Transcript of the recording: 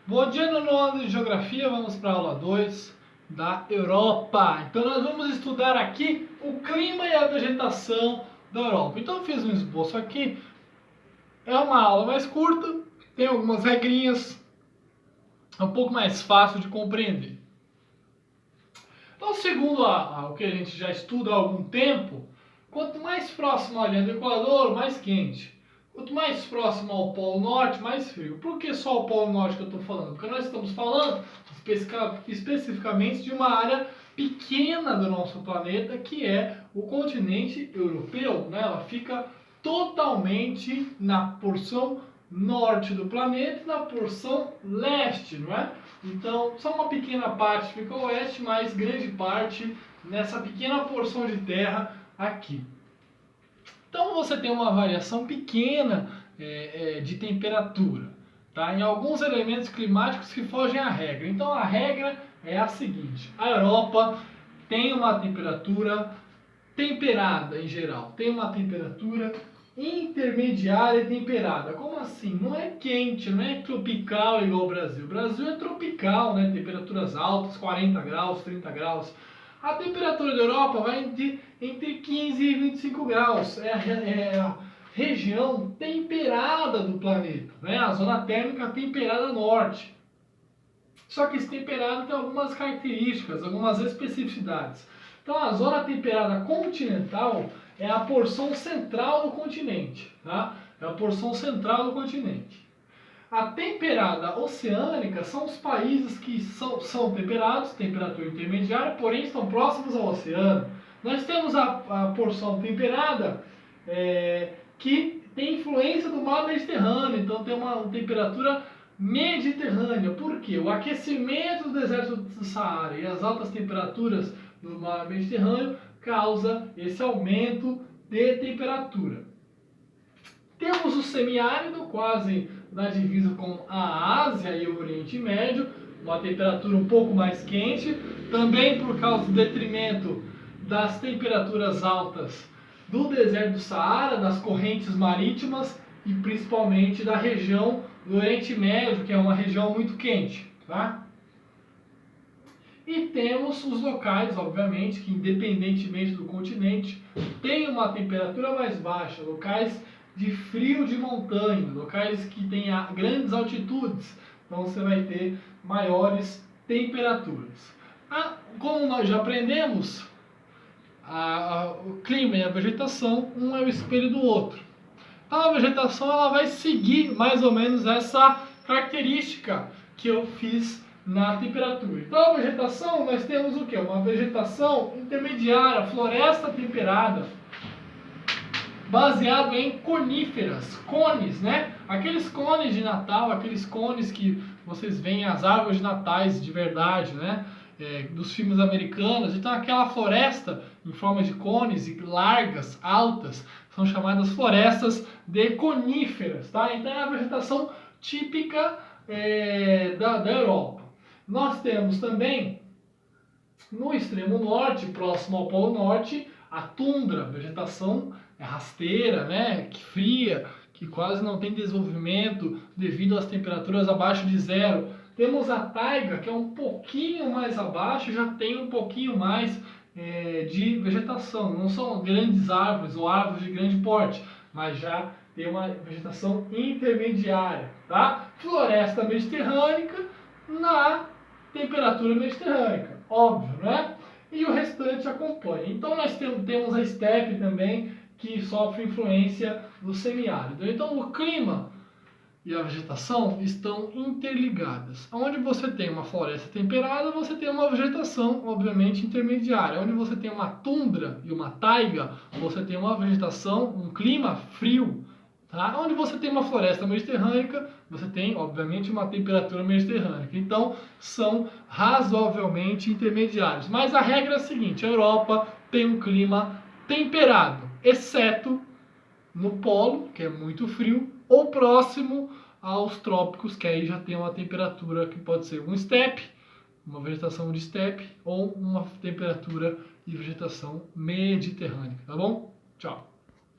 Bom dia, no ano de Geografia, vamos para a aula 2 da Europa. Então nós vamos estudar aqui o clima e a vegetação da Europa. Então eu fiz um esboço aqui, é uma aula mais curta, tem algumas regrinhas, é um pouco mais fácil de compreender. Então, segundo o que a gente já estuda há algum tempo, quanto mais próximo à linha do Equador, mais quente. Quanto mais próximo ao Polo Norte, mais frio. Por que só o Polo Norte que eu estou falando? Porque nós estamos falando especificamente de uma área pequena do nosso planeta, que é o continente europeu, né? Ela fica totalmente na porção norte do planeta e na porção leste, não é? Então, só uma pequena parte fica ao oeste, mas grande parte nessa pequena porção de terra aqui. Então, você tem uma variação pequena de temperatura, tá? Em alguns elementos climáticos que fogem à regra. Então, a regra é a seguinte: a Europa tem uma temperatura temperada em geral, tem uma temperatura intermediária e temperada. Como assim? Não é quente, não é tropical igual ao Brasil. O Brasil é tropical, né? Temperaturas altas, 40 graus, 30 graus. A temperatura da Europa vai entre 15 e 25 graus. É a região temperada do planeta, né? A zona térmica temperada norte. Só que esse temperado tem algumas características, algumas especificidades. Então, a zona temperada continental é a porção central do continente, tá? É a porção central do continente. A temperada oceânica são os países que são temperados, temperatura intermediária, porém estão próximos ao oceano. Nós temos a porção temperada que tem influência do mar Mediterrâneo, então tem uma temperatura mediterrânea. Por quê? O aquecimento do deserto do Saara e as altas temperaturas no mar Mediterrâneo causa esse aumento de temperatura. Temos o semiárido, quase na divisa com a Ásia e o Oriente Médio, uma temperatura um pouco mais quente, também por causa do detrimento das temperaturas altas do deserto do Saara, das correntes marítimas e principalmente da região do Oriente Médio, que é uma região muito quente, tá? E temos os locais, obviamente, que independentemente do continente, tem uma temperatura mais baixa, locais de frio de montanha, locais que têm grandes altitudes, então você vai ter maiores temperaturas. Como nós já aprendemos, o clima e a vegetação, um é o espelho do outro. Então a vegetação ela vai seguir mais ou menos essa característica que eu fiz na temperatura. Então a vegetação, nós temos o que? Uma vegetação intermediária, floresta temperada, baseado em coníferas, cones, né? Aqueles cones de Natal, aqueles cones que vocês veem as árvores de natais de verdade, né? Dos filmes americanos. Então aquela floresta em forma de cones e largas, altas, são chamadas florestas de coníferas, tá? Então é a vegetação típica da Europa. Nós temos também no extremo norte, próximo ao Polo Norte, a tundra, vegetação rasteira, né, que fria, que quase não tem desenvolvimento devido às temperaturas abaixo de zero. Temos a taiga, que é um pouquinho mais abaixo, já tem um pouquinho mais de vegetação. Não são grandes árvores ou árvores de grande porte, mas já tem uma vegetação intermediária, tá? Floresta mediterrânea na temperatura mediterrânea, óbvio, né? E o restante acompanha. Então nós temos a estepe também, que sofre influência do semiárido. Então o clima e a vegetação estão interligadas. Onde você tem uma floresta temperada, você tem uma vegetação, obviamente, intermediária. Onde você tem uma tundra e uma taiga, você tem uma vegetação, um clima frio. Tá? Onde você tem uma floresta mediterrânea, você tem, obviamente, uma temperatura mediterrânea. Então, são razoavelmente intermediários. Mas a regra é a seguinte: a Europa tem um clima temperado, exceto no polo, que é muito frio, ou próximo aos trópicos, que aí já tem uma temperatura que pode ser um estepe, uma vegetação de estepe, ou uma temperatura de vegetação mediterrânea. Tá bom? Tchau!